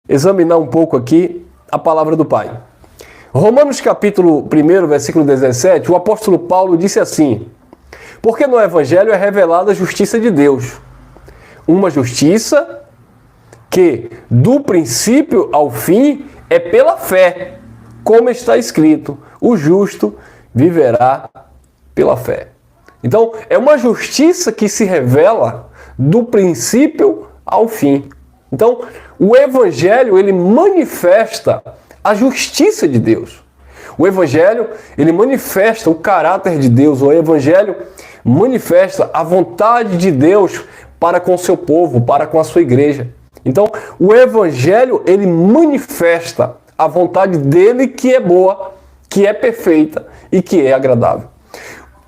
examinar um pouco aqui a palavra do Pai. Romanos capítulo 1, versículo 17, o apóstolo Paulo disse assim: porque no Evangelho é revelada a justiça de Deus, uma justiça que, do princípio ao fim, é pela fé, como está escrito, o justo viverá pela fé. Então, é uma justiça que se revela do princípio ao fim. Então, o Evangelho, ele manifesta a justiça de Deus. O Evangelho, ele manifesta o caráter de Deus. O Evangelho manifesta a vontade de Deus para com o seu povo, para com a sua igreja. Então, o Evangelho, ele manifesta a vontade dele que é boa, que é perfeita e que é agradável.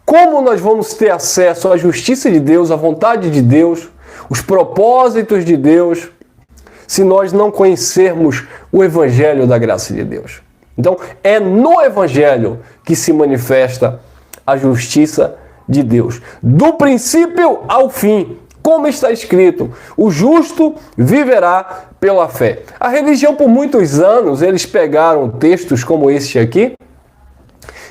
Como nós vamos ter acesso à justiça de Deus, à vontade de Deus, os propósitos de Deus, se nós não conhecermos o Evangelho da graça de Deus? Então, é no Evangelho que se manifesta a justiça de Deus. Do princípio ao fim, como está escrito, o justo viverá pela fé. A religião, por muitos anos, eles pegaram textos como este aqui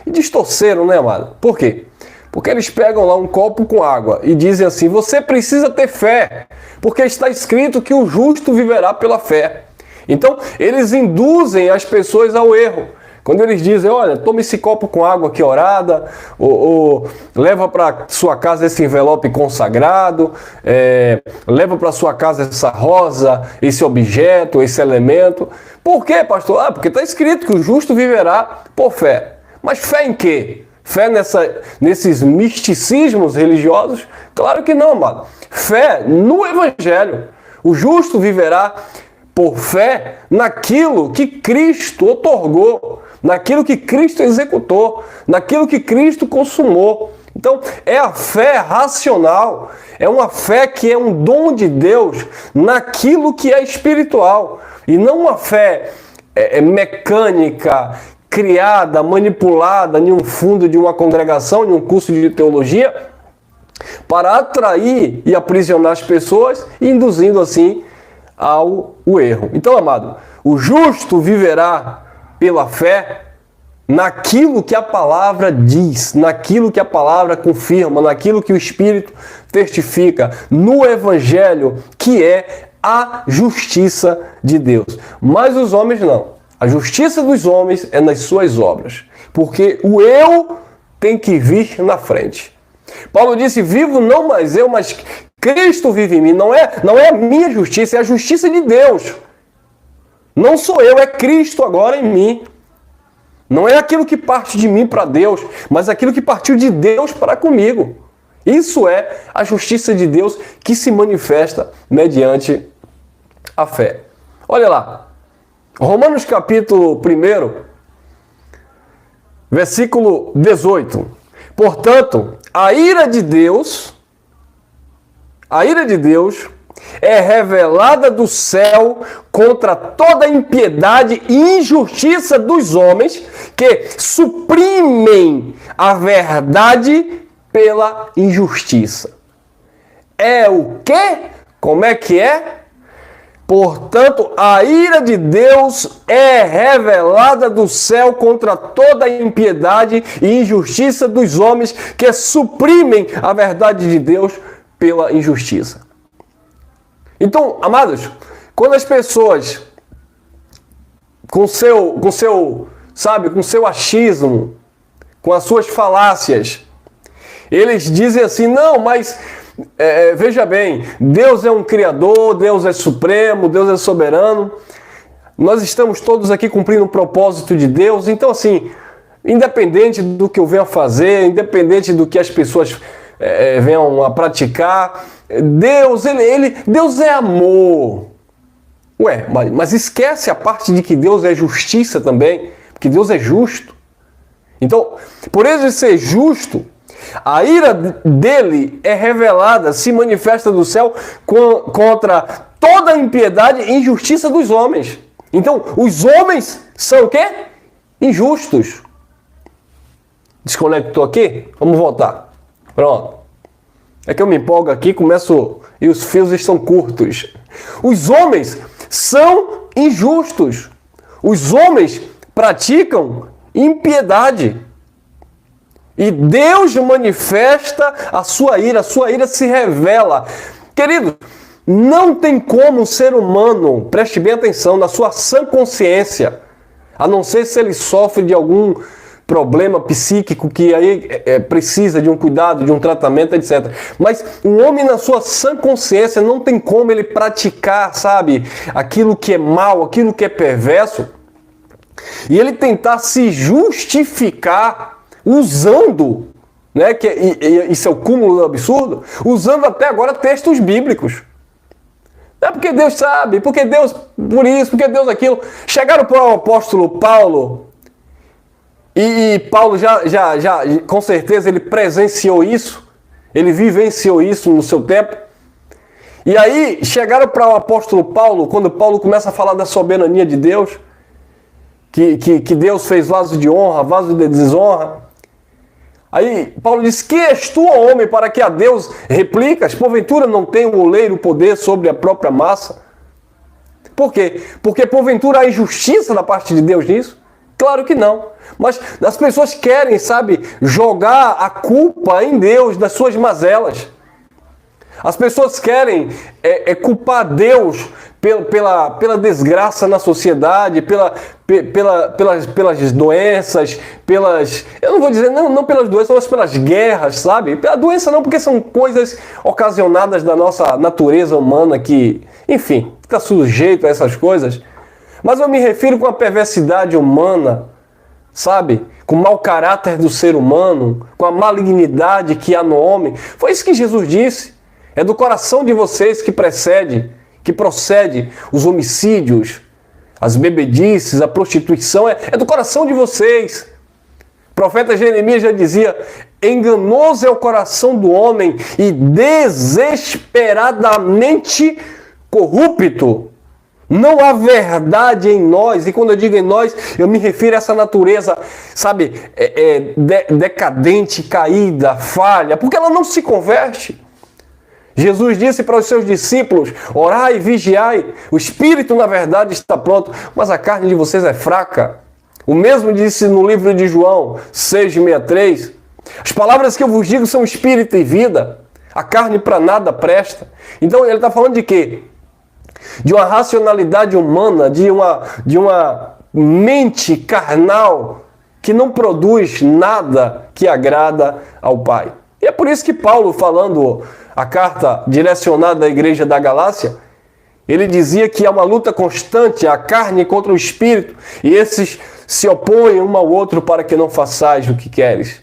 e distorceram, né, amado? Por quê? Porque eles pegam lá um copo com água e dizem assim: você precisa ter fé, porque está escrito que o justo viverá pela fé. Então, eles induzem as pessoas ao erro. Quando eles dizem: olha, tome esse copo com água aqui orada, ou leva para sua casa esse envelope consagrado, leva para sua casa essa rosa, esse objeto, esse elemento. Por quê, pastor? Porque está escrito que o justo viverá por fé. Mas fé em quê? Fé nesses misticismos religiosos? Claro que não, amado. Fé no Evangelho. O justo viverá por fé naquilo que Cristo otorgou, naquilo que Cristo executou, naquilo que Cristo consumou. Então, é a fé racional, é uma fé que é um dom de Deus naquilo que é espiritual, e não uma fé mecânica, criada, manipulada em um fundo de uma congregação, em um curso de teologia, para atrair e aprisionar as pessoas, induzindo assim ao erro. Então, amado, o justo viverá pela fé naquilo que a palavra diz, naquilo que a palavra confirma, naquilo que o Espírito testifica, no Evangelho, que é a justiça de Deus. Mas os homens não. A justiça dos homens é nas suas obras, porque o eu tem que vir na frente. Paulo disse: vivo não mais eu, mas Cristo vive em mim. Não é a minha justiça, é a justiça de Deus. Não sou eu, é Cristo agora em mim. Não é aquilo que parte de mim para Deus, mas aquilo que partiu de Deus para comigo. Isso é a justiça de Deus que se manifesta mediante a fé. Olha lá. Romanos capítulo 1, versículo 18. Portanto, a ira de Deus é revelada do céu contra toda impiedade e injustiça dos homens que suprimem a verdade pela injustiça. É o quê? Como é que é? Portanto, a ira de Deus é revelada do céu contra toda a impiedade e injustiça dos homens que suprimem a verdade de Deus pela injustiça. Então, amados, quando as pessoas com seu achismo, com as suas falácias, eles dizem assim: não, mas veja bem, Deus é um criador, Deus é supremo, Deus é soberano, nós estamos todos aqui cumprindo o propósito de Deus, então assim, independente do que eu venha fazer, independente do que as pessoas venham a praticar, Deus é amor. Ué, mas esquece a parte de que Deus é justiça também, porque Deus é justo. Então, por ele ser justo, a ira dele é revelada, se manifesta do céu contra toda a impiedade e injustiça dos homens. Então, os homens são o quê? Injustos. Desconectou aqui? Vamos voltar. Pronto. É que eu me empolgo aqui, começo e os fios estão curtos. Os homens são injustos. Os homens praticam impiedade. E Deus manifesta a sua ira se revela. Querido, não tem como um ser humano, preste bem atenção, na sua sã consciência, a não ser se ele sofre de algum problema psíquico que aí precisa de um cuidado, de um tratamento, etc. Mas um homem na sua sã consciência não tem como ele praticar, sabe, aquilo que é mal, aquilo que é perverso, e ele tentar se justificar usando, né, isso é o cúmulo do absurdo, usando até agora textos bíblicos. É porque Deus sabe, porque Deus por isso, porque Deus aquilo. Chegaram para o apóstolo Paulo, e Paulo já, com certeza, ele presenciou isso, ele vivenciou isso no seu tempo. E aí, chegaram para o apóstolo Paulo, quando Paulo começa a falar da soberania de Deus, que Deus fez vaso de honra, vaso de desonra. Aí Paulo diz: que és tu, homem, para que a Deus replicas? Porventura não tem o oleiro poder sobre a própria massa? Por quê? Porque porventura há injustiça da parte de Deus nisso? Claro que não. Mas as pessoas querem, sabe, jogar a culpa em Deus das suas mazelas. As pessoas querem culpar Deus pela desgraça na sociedade, pelas doenças, eu não vou dizer, não pelas doenças, mas pelas guerras, sabe? Pela doença não, porque são coisas ocasionadas da nossa natureza humana que, enfim, está sujeito a essas coisas. Mas eu me refiro com a perversidade humana, sabe? Com o mau caráter do ser humano, com a malignidade que há no homem. Foi isso que Jesus disse. É do coração de vocês que procede os homicídios, as bebedices, a prostituição, é do coração de vocês. O profeta Jeremias já dizia: enganoso é o coração do homem e desesperadamente corrupto. Não há verdade em nós, e quando eu digo em nós, eu me refiro a essa natureza, sabe, decadente, caída, falha, porque ela não se converte. Jesus disse para os seus discípulos: orai e vigiai, o espírito na verdade está pronto, mas a carne de vocês é fraca. O mesmo disse no livro de João 6,63, as palavras que eu vos digo são espírito e vida, a carne para nada presta. Então ele está falando de quê? De uma racionalidade humana, de uma mente carnal que não produz nada que agrada ao Pai. E é por isso que Paulo, falando a carta direcionada à igreja da Galácia, ele dizia que há uma luta constante, a carne contra o espírito, e esses se opõem um ao outro para que não façais o que queres.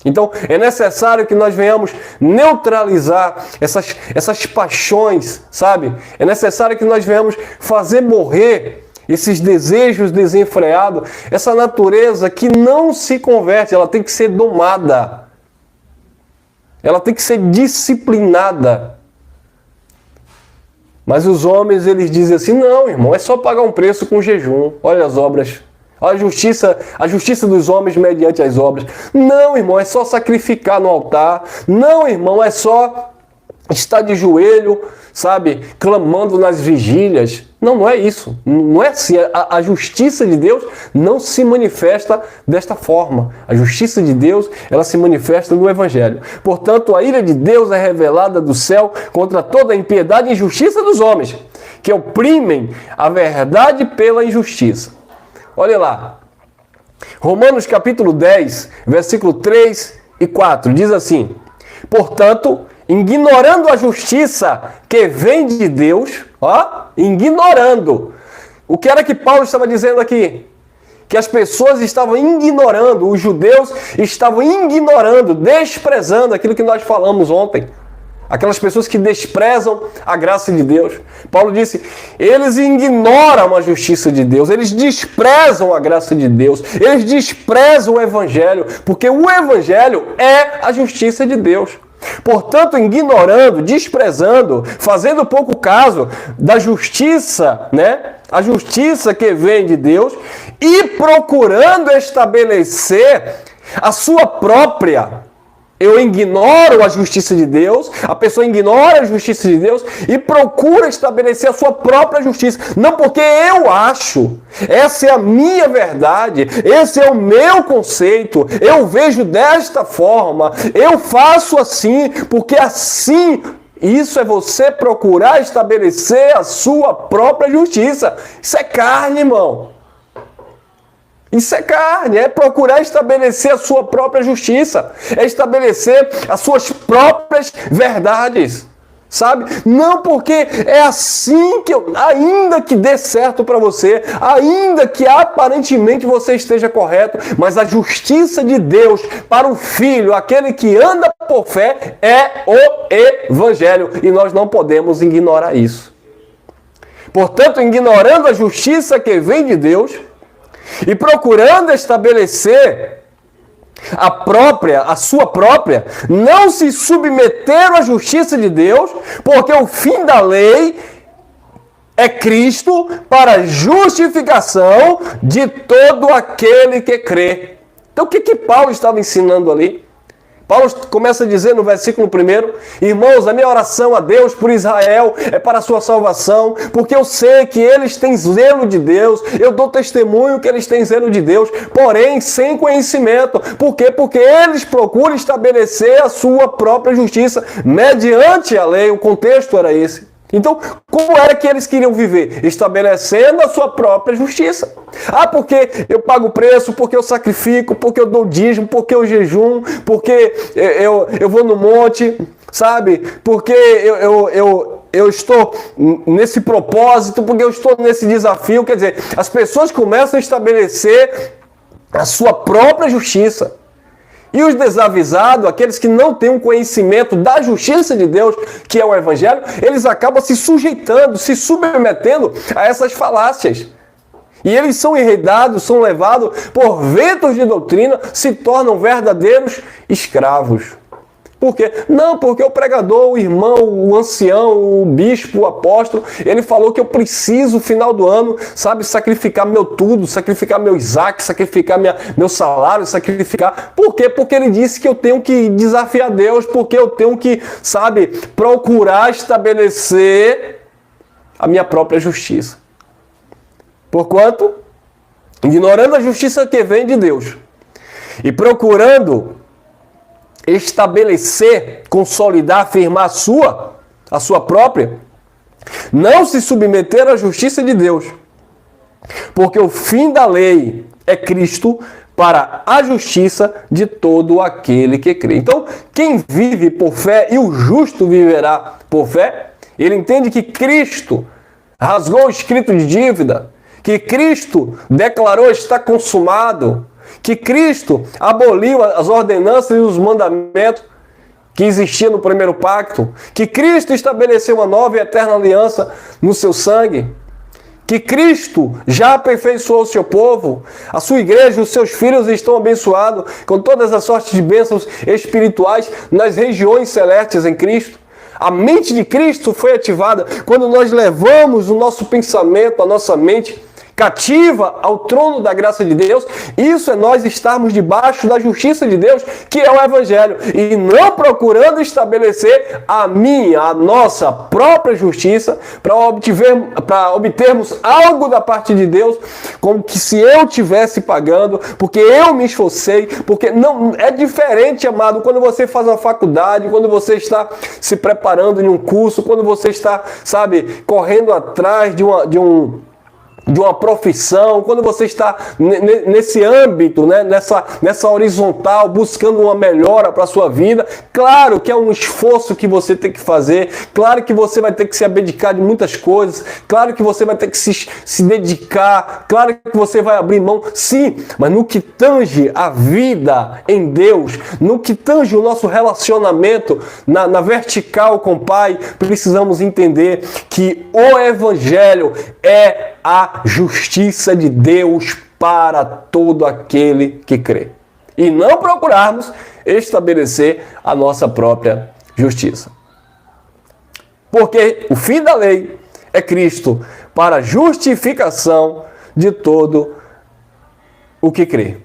Então é necessário que nós venhamos neutralizar essas paixões, sabe? É necessário que nós venhamos fazer morrer esses desejos desenfreados, essa natureza que não se converte, ela tem que ser domada. Ela tem que ser disciplinada. Mas os homens, eles dizem assim: não, irmão, é só pagar um preço com jejum. Olha as obras. Olha a justiça dos homens mediante as obras. Não, irmão, é só sacrificar no altar. Não, irmão, é só estar de joelho, sabe, clamando nas vigílias. Não é isso. Não é assim. A justiça de Deus não se manifesta desta forma. A justiça de Deus, ela se manifesta no Evangelho. Portanto, a ira de Deus é revelada do céu contra toda a impiedade e injustiça dos homens, que oprimem a verdade pela injustiça. Olha lá. Romanos capítulo 10, versículo 3 e 4, diz assim: portanto, ignorando a justiça que vem de Deus, ignorando. O que era que Paulo estava dizendo aqui? Que as pessoas estavam ignorando, os judeus estavam ignorando, desprezando aquilo que nós falamos ontem. Aquelas pessoas que desprezam a graça de Deus. Paulo disse: eles ignoram a justiça de Deus, eles desprezam a graça de Deus, eles desprezam o Evangelho, porque o Evangelho é a justiça de Deus. Portanto, ignorando, desprezando, fazendo pouco caso da justiça, né? A justiça que vem de Deus, e procurando estabelecer a sua própria, eu ignoro a justiça de Deus, a pessoa ignora a justiça de Deus e procura estabelecer a sua própria justiça. Não porque eu acho, essa é a minha verdade, esse é o meu conceito, eu vejo desta forma, eu faço assim, porque assim, isso é você procurar estabelecer a sua própria justiça. Isso é carne, irmão. Isso é carne, é procurar estabelecer a sua própria justiça, é estabelecer as suas próprias verdades, sabe? Não porque é assim que ainda que dê certo para você, ainda que aparentemente você esteja correto, mas a justiça de Deus para o filho, aquele que anda por fé, é o Evangelho, e nós não podemos ignorar isso. Portanto, ignorando a justiça que vem de Deus, e procurando estabelecer a sua própria, não se submeteram à justiça de Deus, porque o fim da lei é Cristo para justificação de todo aquele que crê. Então o que Paulo estava ensinando ali? Paulo começa a dizer no versículo 1, irmãos, a minha oração a Deus por Israel é para a sua salvação, porque eu sei que eles têm zelo de Deus, eu dou testemunho que eles têm zelo de Deus, porém sem conhecimento. Por quê? Porque eles procuram estabelecer a sua própria justiça mediante a lei. O contexto era esse. Então, como era que eles queriam viver? Estabelecendo a sua própria justiça. Ah, porque eu pago preço, porque eu sacrifico, porque eu dou dízimo, porque eu jejum, porque eu vou no monte, sabe? Porque eu estou nesse propósito, porque eu estou nesse desafio. Quer dizer, as pessoas começam a estabelecer a sua própria justiça. E os desavisados, aqueles que não têm um conhecimento da justiça de Deus, que é o Evangelho, eles acabam se sujeitando, se submetendo a essas falácias. E eles são enredados, são levados por ventos de doutrina, se tornam verdadeiros escravos. Por quê? Não, porque o pregador, o irmão, o ancião, o bispo, o apóstolo, ele falou que eu preciso, no final do ano, sabe, sacrificar meu tudo, sacrificar meu Isaac, sacrificar meu salário, sacrificar. Por quê? Porque ele disse que eu tenho que desafiar Deus, porque eu tenho que, sabe, procurar estabelecer a minha própria justiça. Porquanto, ignorando a justiça que vem de Deus e procurando estabelecer, consolidar, afirmar a sua própria, não se submeter à justiça de Deus, porque o fim da lei é Cristo para a justiça de todo aquele que crê. Então, quem vive por fé, e o justo viverá por fé, ele entende que Cristo rasgou o escrito de dívida, que Cristo declarou está consumado, que Cristo aboliu as ordenanças e os mandamentos que existiam no primeiro pacto, que Cristo estabeleceu uma nova e eterna aliança no seu sangue, que Cristo já aperfeiçoou o seu povo, a sua igreja, os seus filhos estão abençoados com todas as sortes de bênçãos espirituais nas regiões celestes em Cristo. A mente de Cristo foi ativada quando nós levamos o nosso pensamento, a nossa mente cativa ao trono da graça de Deus. Isso é nós estarmos debaixo da justiça de Deus, que é o Evangelho, e não procurando estabelecer a nossa própria justiça para obtermos algo da parte de Deus, como que se eu estivesse pagando, porque eu me esforcei, porque não é diferente, amado, quando você faz uma faculdade, quando você está se preparando em um curso, quando você está, sabe, correndo atrás de uma profissão, quando você está nesse âmbito, né, nessa horizontal, buscando uma melhora para a sua vida. Claro que é um esforço que você tem que fazer, claro que você vai ter que se abdicar de muitas coisas, claro que você vai ter que se dedicar, claro que você vai abrir mão, sim, mas no que tange a vida em Deus, no que tange o nosso relacionamento na vertical com o Pai, precisamos entender que o Evangelho é a justiça de Deus para todo aquele que crê. E não procurarmos estabelecer a nossa própria justiça. Porque o fim da lei é Cristo para a justificação de todo o que crê.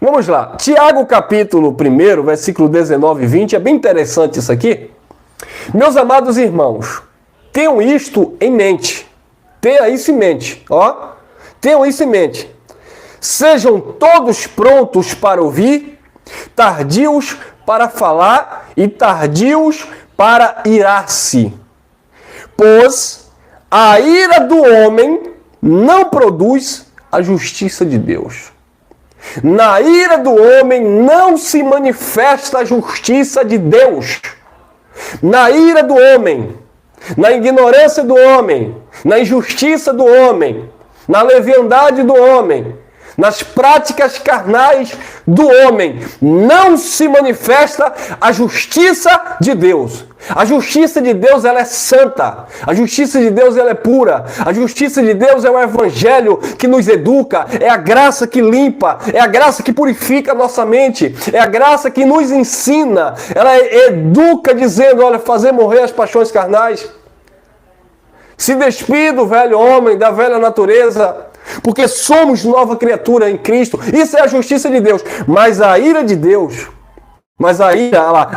Vamos lá. Tiago, capítulo 1, versículo 19 e 20. É bem interessante isso aqui. Meus amados irmãos, tenham isto em mente. Tenha isso em mente. Ó, tenham isso em mente. Sejam todos prontos para ouvir, tardios para falar e tardios para irar-se. Pois a ira do homem não produz a justiça de Deus. Na ira do homem não se manifesta a justiça de Deus. Na ira do homem, na ignorância do homem, na injustiça do homem, na leviandade do homem, nas práticas carnais do homem, não se manifesta a justiça de Deus. A justiça de Deus, ela é santa. A justiça de Deus, ela é pura. A justiça de Deus é o evangelho que nos educa. É a graça que limpa. É a graça que purifica a nossa mente. É a graça que nos ensina. Ela educa dizendo, olha, fazer morrer as paixões carnais. Se despida do velho homem, da velha natureza, porque somos nova criatura em Cristo. Isso é a justiça de Deus. Mas a ira de Deus,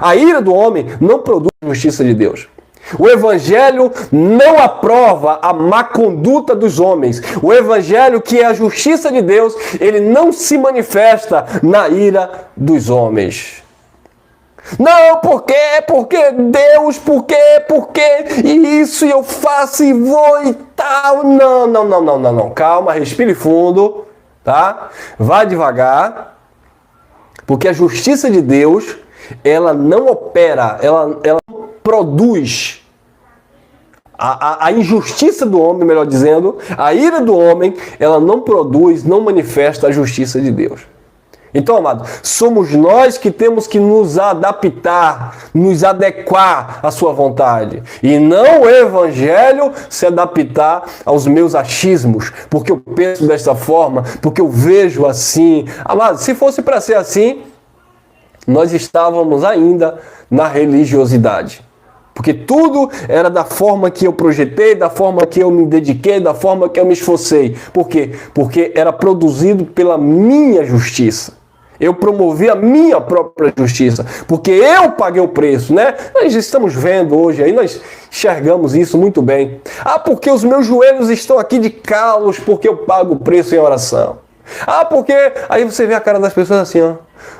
a ira do homem não produz a justiça de Deus. O Evangelho não aprova a má conduta dos homens. O Evangelho, que é a justiça de Deus, ele não se manifesta na ira dos homens. Não, porque Deus, porque e isso eu faço e vou e tal. Não. Calma, respire fundo, tá? Vá devagar, porque a justiça de Deus, ela não opera, ela não produz a injustiça do homem, melhor dizendo, a ira do homem, ela não produz, não manifesta a justiça de Deus. Então, amado, somos nós que temos que nos adaptar, nos adequar à sua vontade. E não o Evangelho se adaptar aos meus achismos, porque eu penso desta forma, porque eu vejo assim. Amado, se fosse para ser assim, nós estávamos ainda na religiosidade. Porque tudo era da forma que eu projetei, da forma que eu me dediquei, da forma que eu me esforcei. Por quê? Porque era produzido pela minha justiça. Eu promovi a minha própria justiça, porque eu paguei o preço, né? Nós estamos vendo hoje, aí nós enxergamos isso muito bem. Ah, porque os meus joelhos estão aqui de calos, porque eu pago o preço em oração. Ah, porque... Aí você vê a cara das pessoas assim, ó.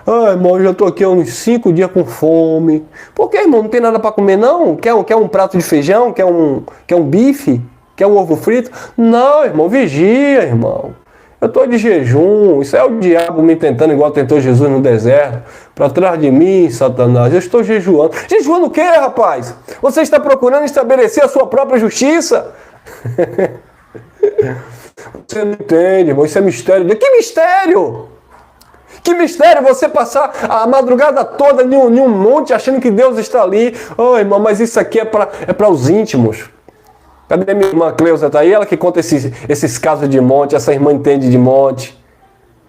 Ah, irmão, eu já estou aqui há uns 5 dias com fome. Por que, irmão? Não tem nada para comer, não? Quer um prato de feijão? Quer um bife? Quer um ovo frito? Não, irmão, vigia, irmão. Eu estou de jejum, isso é o diabo me tentando igual tentou Jesus no deserto. Para trás de mim, Satanás, eu estou jejuando. Jejuando o quê, rapaz? Você está procurando estabelecer a sua própria justiça? Você não entende, irmão, isso é mistério. Que mistério? Que mistério você passar a madrugada toda em um monte achando que Deus está ali. Oh, irmão, mas isso aqui é para os íntimos. Cadê minha irmã Cleusa? Tá aí? Ela que conta esses casos de monte, essa irmã entende de monte.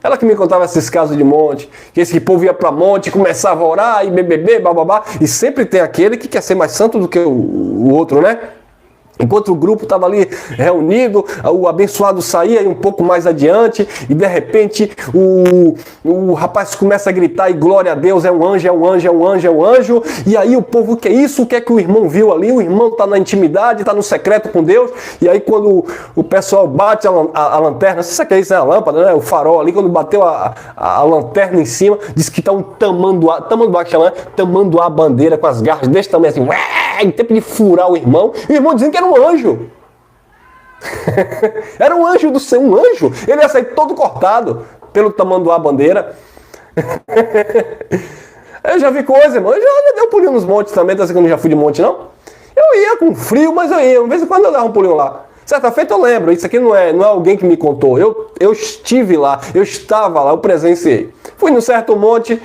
Ela que me contava esses casos de monte, que esse povo ia para monte, começava a orar e beber, bababá. E sempre tem aquele que quer ser mais santo do que o outro, né? Enquanto o grupo estava ali reunido, o abençoado saía um pouco mais adiante e de repente o rapaz começa a gritar e glória a Deus, é um anjo, é um anjo, é um anjo, é um anjo. E aí o povo, o que é isso? O que é que o irmão viu ali? O irmão está na intimidade, está no secreto com Deus. E aí quando o pessoal bate a lanterna, não sei se é isso, é a lâmpada, né? O farol ali, quando bateu a lanterna em cima, diz que está um tamanduá que chama, né? Tamanduá bandeira com as garras desse tamanho assim, em tempo de furar o irmão dizendo que era um anjo. Era um anjo do céu, um anjo. Ele ia sair todo cortado pelo tamanduá bandeira. Eu já vi coisa, irmão. Eu já dei um pulinho nos montes também, tá? Que eu não já fui de monte, não? Eu ia com frio, mas eu ia. De vez em quando eu dava um pulinho lá. Certa feita eu lembro, isso aqui não é alguém que me contou. Eu estive lá, eu estava lá, eu presenciei. Fui num certo monte,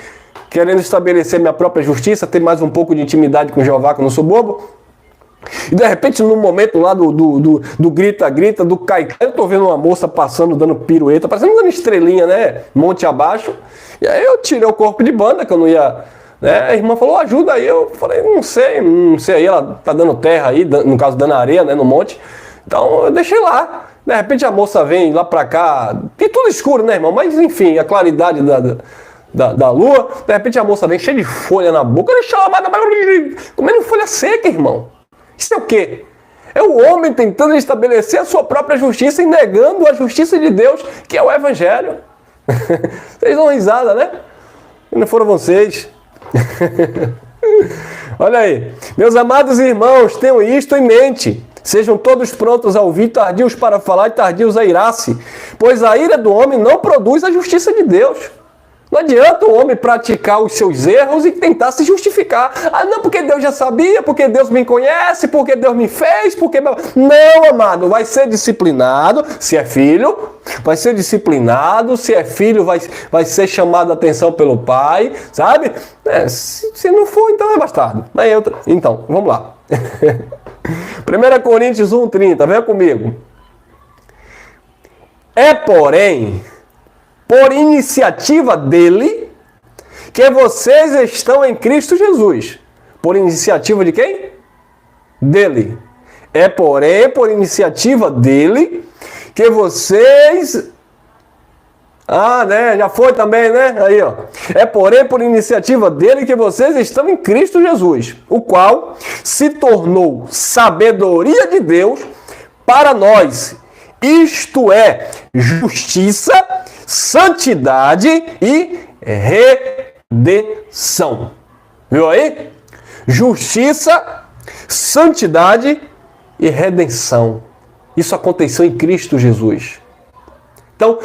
querendo estabelecer minha própria justiça, ter mais um pouco de intimidade com Jeová, que eu não sou bobo. E de repente, no momento lá do grita-grita, do cai, eu tô vendo uma moça passando, dando pirueta, parecendo dando estrelinha, né? Monte abaixo. E aí eu tirei o corpo de banda, que eu não ia... Né? A irmã falou, ajuda aí. Eu falei, não sei aí, ela tá dando terra aí, no caso dando areia, né, no monte. Então eu deixei lá. De repente a moça vem lá pra cá, e tudo escuro, né, irmão? Mas enfim, a claridade da lua, de repente a moça vem cheia de folha na boca, comendo folha seca, irmão. Isso é o quê? É o homem tentando estabelecer a sua própria justiça e negando a justiça de Deus, que é o Evangelho. Vocês dão risada, né? Não foram vocês. Olha aí. Meus amados irmãos, tenham isto em mente. Sejam todos prontos a ouvir, tardios para falar e tardios a irar-se. Pois a ira do homem não produz a justiça de Deus. Não adianta o homem praticar os seus erros e tentar se justificar. Ah, não, porque Deus já sabia, porque Deus me conhece, porque Deus me fez, porque... Não, amado, vai ser disciplinado, se é filho, vai ser disciplinado, se é filho, vai ser chamado a atenção pelo pai, sabe? Se não for, então é bastardo. Então, vamos lá. 1 Coríntios 1,30, venha comigo. Porém, por iniciativa dele, que vocês estão em Cristo Jesus. Por iniciativa de quem? Dele. Porém, por iniciativa dele, que vocês... né? Já foi também, né? Aí, ó. Porém, por iniciativa dele, que vocês estão em Cristo Jesus, o qual se tornou sabedoria de Deus para nós. Isto é, justiça, santidade e redenção. Viu aí? Justiça, santidade e redenção. Isso aconteceu em Cristo Jesus. Então,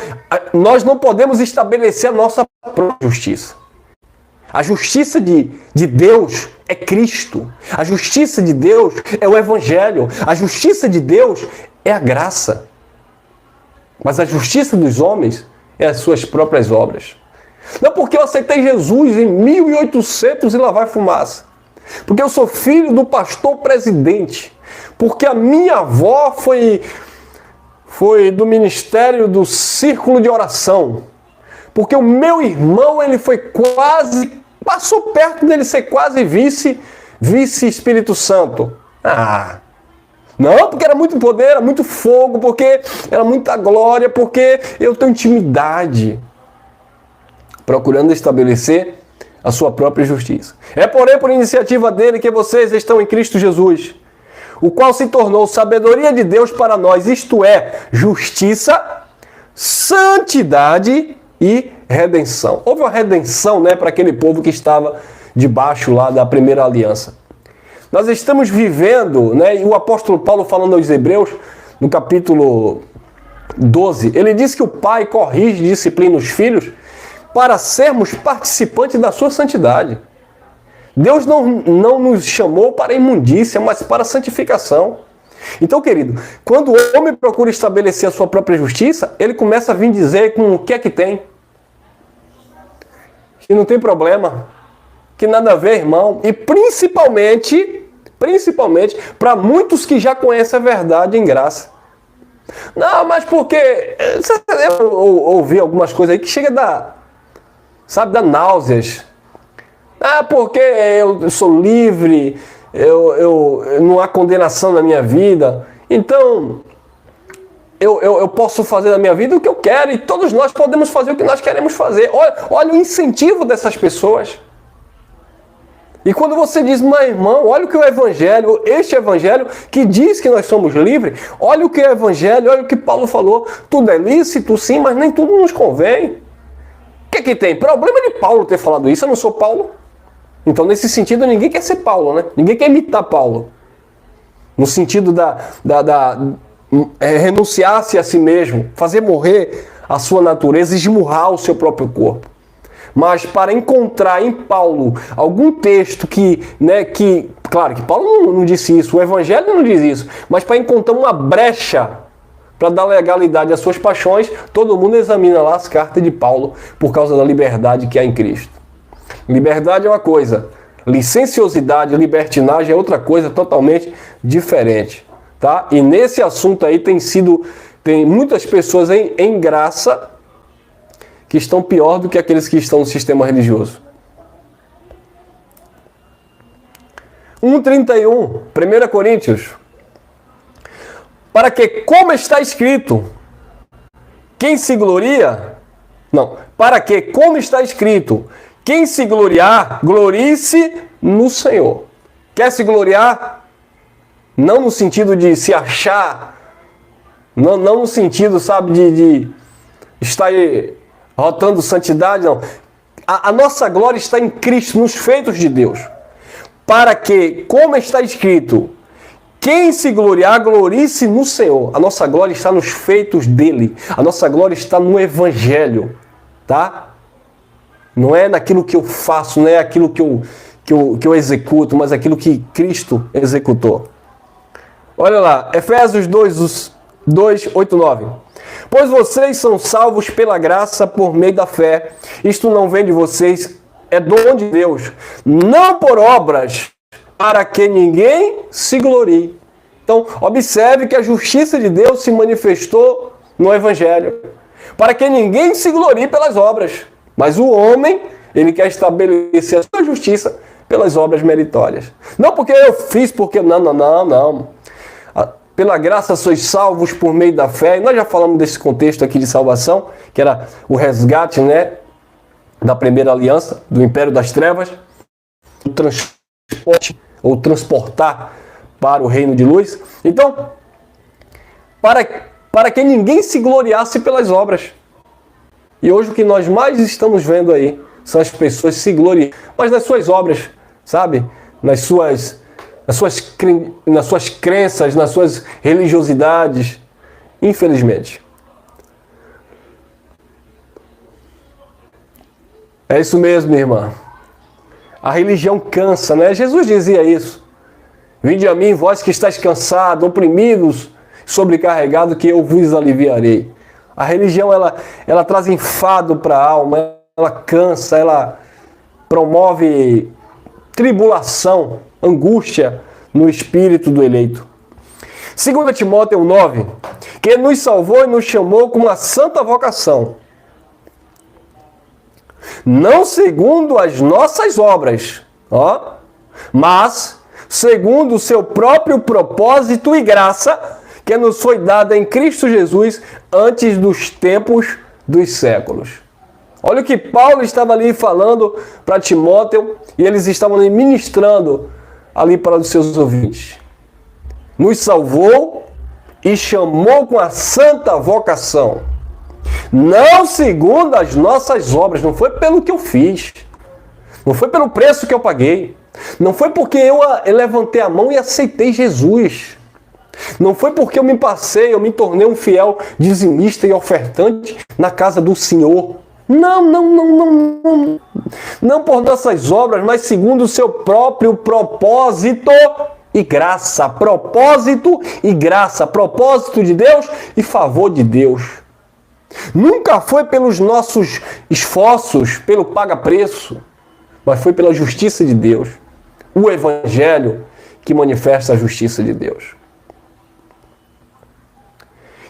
nós não podemos estabelecer a nossa própria justiça. A justiça de Deus é Cristo. A justiça de Deus é o Evangelho. A justiça de Deus é a graça. Mas a justiça dos homens é as suas próprias obras. Não porque eu aceitei Jesus em 1800 e lá vai fumaça. Porque eu sou filho do pastor presidente. Porque a minha avó foi do ministério do círculo de oração. Porque o meu irmão, ele foi passou perto dele ser quase vice Espírito Santo. Não, porque era muito poder, era muito fogo, porque era muita glória, porque eu tenho intimidade. Procurando estabelecer a sua própria justiça. Porém, por iniciativa dele que vocês estão em Cristo Jesus, o qual se tornou sabedoria de Deus para nós, isto é, justiça, santidade e redenção. Houve uma redenção, né, para aquele povo que estava debaixo lá da primeira aliança. Nós estamos vivendo, né, e o apóstolo Paulo falando aos Hebreus, no capítulo 12, ele diz que o pai corrige e disciplina os filhos para sermos participantes da sua santidade. Deus não nos chamou para imundícia, mas para santificação. Então, querido, quando o homem procura estabelecer a sua própria justiça, ele começa a vir dizer com o que é que tem. Que não tem problema, que nada a ver, irmão. E principalmente para muitos que já conhecem a verdade em graça. Não, mas porque... Eu ouvi algumas coisas aí que chega a dar náuseas. Porque eu sou livre, não há condenação na minha vida. Então, eu posso fazer na minha vida o que eu quero e todos nós podemos fazer o que nós queremos fazer. Olha o incentivo dessas pessoas. E quando você diz, mas irmão, olha o que o Evangelho, este Evangelho que diz que nós somos livres, olha o que é o Evangelho, olha o que Paulo falou, tudo é lícito sim, mas nem tudo nos convém. O que tem? Problema de Paulo ter falado isso, eu não sou Paulo. Então, nesse sentido, ninguém quer ser Paulo, né? Ninguém quer imitar Paulo. No sentido renunciar-se a si mesmo, fazer morrer a sua natureza, esmurrar o seu próprio corpo. Mas para encontrar em Paulo algum texto claro que Paulo não disse isso, o Evangelho não diz isso, mas para encontrar uma brecha para dar legalidade às suas paixões, todo mundo examina lá as cartas de Paulo por causa da liberdade que há em Cristo. Liberdade é uma coisa, licenciosidade, libertinagem é outra coisa totalmente diferente, tá? E nesse assunto aí tem muitas pessoas em graça que estão pior do que aqueles que estão no sistema religioso. 1,31, 1 Coríntios. Para que, como está escrito, quem se gloria... Não, para que, como está escrito, quem se gloriar, glorie-se no Senhor. Quer se gloriar? Não no sentido de se achar, não no sentido, sabe, de estar aí rotando santidade, não. A nossa glória está em Cristo, nos feitos de Deus. Para que, como está escrito, quem se gloriar, glorie-se no Senhor. A nossa glória está nos feitos dele. A nossa glória está no Evangelho, tá? Não é naquilo que eu faço, não é aquilo que eu executo, mas aquilo que Cristo executou. Olha lá, Efésios 2, 8, 9. Pois vocês são salvos pela graça por meio da fé. Isto não vem de vocês, é dom de Deus. Não por obras, para que ninguém se glorie. Então, observe que a justiça de Deus se manifestou no Evangelho. Para que ninguém se glorie pelas obras. Mas o homem, ele quer estabelecer a sua justiça pelas obras meritórias. Não porque eu fiz, porque não. Pela graça sois salvos por meio da fé. E nós já falamos desse contexto aqui de salvação, que era o resgate, né, da primeira aliança, do império das trevas, o transporte, ou transportar para o reino de luz. Então, para que ninguém se gloriasse pelas obras. E hoje o que nós mais estamos vendo aí são as pessoas se gloriando, mas nas suas obras, sabe? Nas suas crenças, nas suas religiosidades, infelizmente. É isso mesmo, minha irmã. A religião cansa, né? Jesus dizia isso. Vinde a mim, vós que estáis cansados, oprimidos, sobrecarregados, que eu vos aliviarei. A religião, ela traz enfado para a alma, ela cansa, ela promove tribulação, angústia no espírito do eleito. 2 Timóteo 9, que nos salvou e nos chamou com uma santa vocação, não segundo as nossas obras, mas segundo o seu próprio propósito e graça, que nos foi dada em Cristo Jesus antes dos tempos dos séculos. Olha o que Paulo estava ali falando para Timóteo, e eles estavam ali ministrando ali para os seus ouvintes. Nos salvou e chamou com a santa vocação, não segundo as nossas obras, não foi pelo que eu fiz, não foi pelo preço que eu paguei, não foi porque eu levantei a mão e aceitei Jesus, não foi porque eu me tornei um fiel dizimista e ofertante na casa do Senhor. Não por nossas obras, mas segundo o seu próprio propósito e graça. Propósito e graça. Propósito de Deus e favor de Deus. Nunca foi pelos nossos esforços, pelo paga-preço, mas foi pela justiça de Deus. O Evangelho que manifesta a justiça de Deus.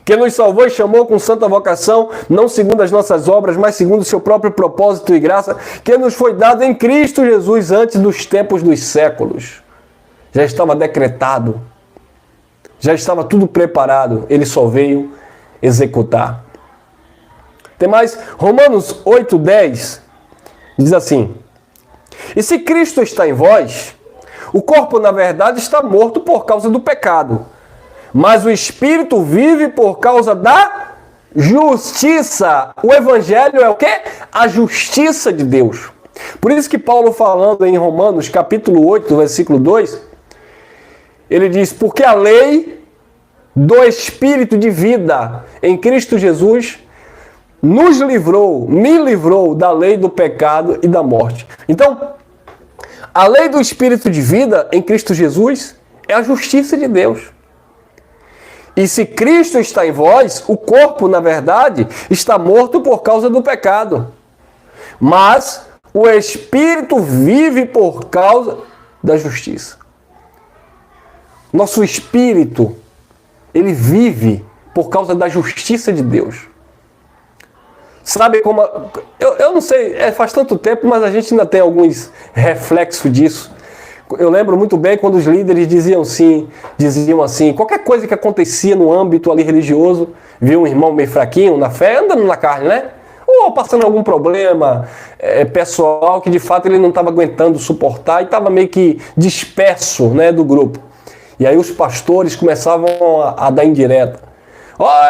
Que nos salvou e chamou com santa vocação, não segundo as nossas obras, mas segundo o seu próprio propósito e graça, que nos foi dado em Cristo Jesus antes dos tempos dos séculos. Já estava decretado, já estava tudo preparado, ele só veio executar. Tem mais, Romanos 8:10 diz assim: e se Cristo está em vós, o corpo na verdade está morto por causa do pecado, mas o Espírito vive por causa da justiça. O Evangelho é o quê? A justiça de Deus. Por isso que Paulo, falando em Romanos capítulo 8, versículo 2, ele diz, porque a lei do Espírito de vida em Cristo Jesus me livrou da lei do pecado e da morte. Então, a lei do Espírito de vida em Cristo Jesus é a justiça de Deus. E se Cristo está em vós, o corpo, na verdade, está morto por causa do pecado. Mas o Espírito vive por causa da justiça. Nosso espírito, ele vive por causa da justiça de Deus. Sabe como... Eu não sei, faz tanto tempo, mas a gente ainda tem alguns reflexos disso. Eu lembro muito bem quando os líderes diziam assim, qualquer coisa que acontecia no âmbito ali religioso, viu um irmão meio fraquinho na fé, andando na carne, né? Ou passando algum problema pessoal que de fato ele não estava aguentando suportar e estava meio que disperso, né, do grupo. E aí os pastores começavam a dar indireta.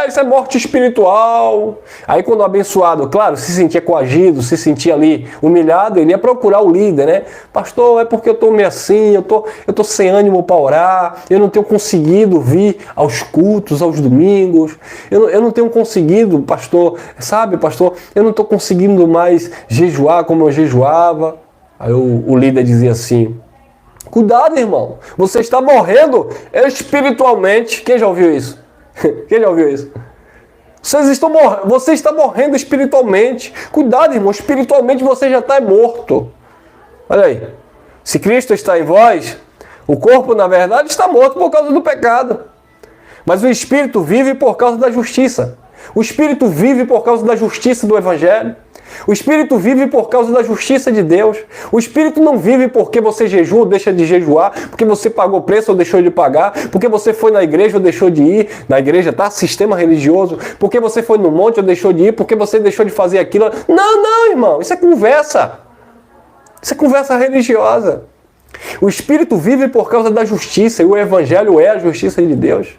Isso é morte espiritual. Aí quando o abençoado, claro, se sentia coagido, se sentia ali humilhado, ele ia procurar o líder, né? Pastor, é porque eu estou meio assim, eu tô sem ânimo para orar, eu não tenho conseguido vir aos cultos, aos domingos, eu não tenho conseguido, pastor, sabe, pastor, eu não estou conseguindo mais jejuar como eu jejuava. Aí o líder dizia assim, cuidado, irmão, você está morrendo espiritualmente. Quem já ouviu isso? Quem já ouviu isso? Você está morrendo espiritualmente. Cuidado, irmão, espiritualmente você já está morto. Olha aí. Se Cristo está em vós, o corpo, na verdade, está morto por causa do pecado. Mas o espírito vive por causa da justiça. O espírito vive por causa da justiça do Evangelho. O espírito vive por causa da justiça de Deus. O espírito não vive porque você jejua ou deixa de jejuar, porque você pagou preço ou deixou de pagar, porque você foi na igreja ou deixou de ir. Na igreja, tá? Sistema religioso. Porque você foi no monte ou deixou de ir, porque você deixou de fazer aquilo. Não, irmão. Isso é conversa. Isso é conversa religiosa. O espírito vive por causa da justiça e o Evangelho é a justiça de Deus.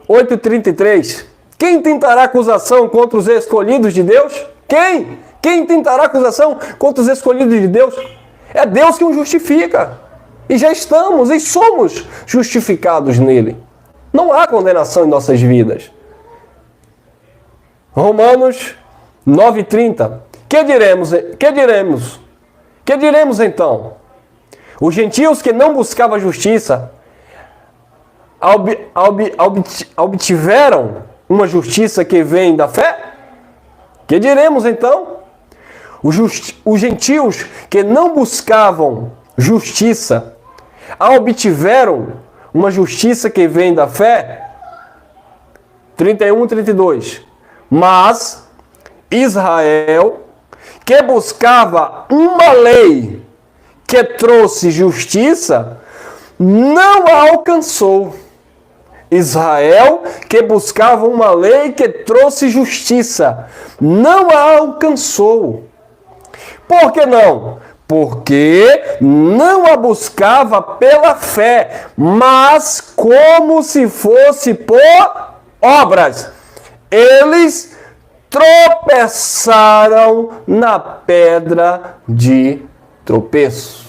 8:33. Quem tentará acusação contra os escolhidos de Deus? Quem? Quem tentará acusação contra os escolhidos de Deus? É Deus que os justifica. E já estamos e somos justificados nele. Não há condenação em nossas vidas. Romanos 9:30. Que diremos então? Os gentios que não buscavam a justiça obtiveram uma justiça que vem da fé? Que diremos então? Os gentios que não buscavam justiça obtiveram uma justiça que vem da fé? 31:32. Mas Israel, que buscava uma lei que trouxe justiça, não a alcançou. Israel, que buscava uma lei que trouxe justiça, não a alcançou. Por que não? Porque não a buscava pela fé, mas como se fosse por obras. Eles tropeçaram na pedra de tropeço.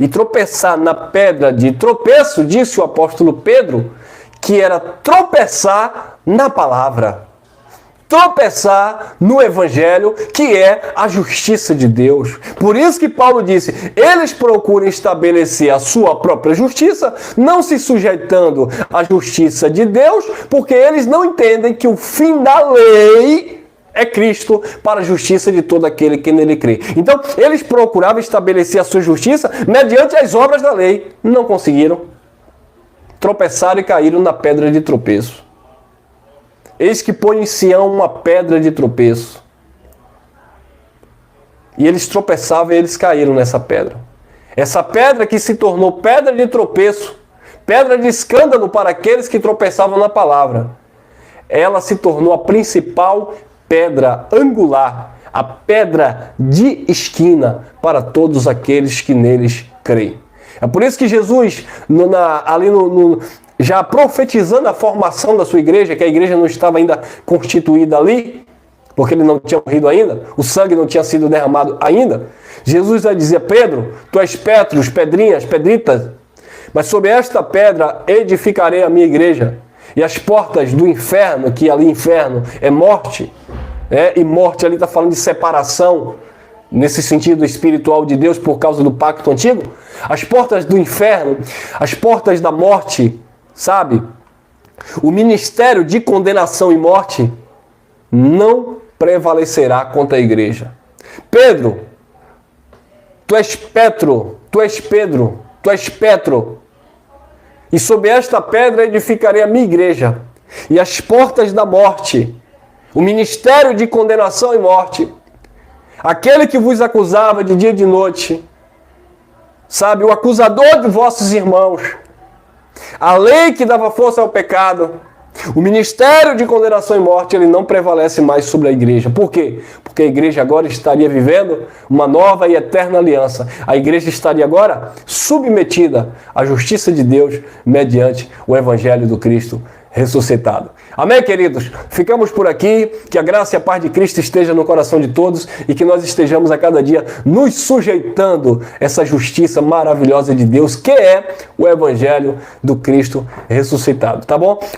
E tropeçar na pedra de tropeço, disse o apóstolo Pedro, que era tropeçar na palavra. Tropeçar no Evangelho, que é a justiça de Deus. Por isso que Paulo disse, eles procuram estabelecer a sua própria justiça, não se sujeitando à justiça de Deus, porque eles não entendem que o fim da lei é Cristo para a justiça de todo aquele que nele crê. Então, eles procuravam estabelecer a sua justiça mediante as obras da lei. Não conseguiram. Tropeçaram e caíram na pedra de tropeço. Eis que põe em Sião uma pedra de tropeço. E eles tropeçavam e eles caíram nessa pedra. Essa pedra que se tornou pedra de tropeço, pedra de escândalo para aqueles que tropeçavam na palavra. Ela se tornou a principal pedra angular, a pedra de esquina para todos aqueles que neles creem. É por isso que Jesus, já profetizando a formação da sua igreja, que a igreja não estava ainda constituída ali, porque ele não tinha morrido ainda, o sangue não tinha sido derramado ainda, Jesus já dizia, Pedro, tu és Petros, pedrinhas, pedritas, mas sobre esta pedra edificarei a minha igreja, e as portas do inferno, que ali inferno é morte, e morte ali está falando de separação, nesse sentido espiritual de Deus por causa do pacto antigo, as portas do inferno, as portas da morte, sabe? O ministério de condenação e morte não prevalecerá contra a igreja. Pedro, tu és Petro, tu és Pedro, tu és Petro, e sobre esta pedra edificarei a minha igreja, e as portas da morte, o ministério de condenação e morte, aquele que vos acusava de dia e de noite, sabe, o acusador de vossos irmãos, a lei que dava força ao pecado, o ministério de condenação e morte, ele não prevalece mais sobre a igreja. Por quê? Porque a igreja agora estaria vivendo uma nova e eterna aliança. A igreja estaria agora submetida à justiça de Deus mediante o evangelho do Cristo ressuscitado. Amém, queridos? Ficamos por aqui. Que a graça e a paz de Cristo esteja no coração de todos e que nós estejamos a cada dia nos sujeitando a essa justiça maravilhosa de Deus, que é o evangelho do Cristo ressuscitado. Tá bom?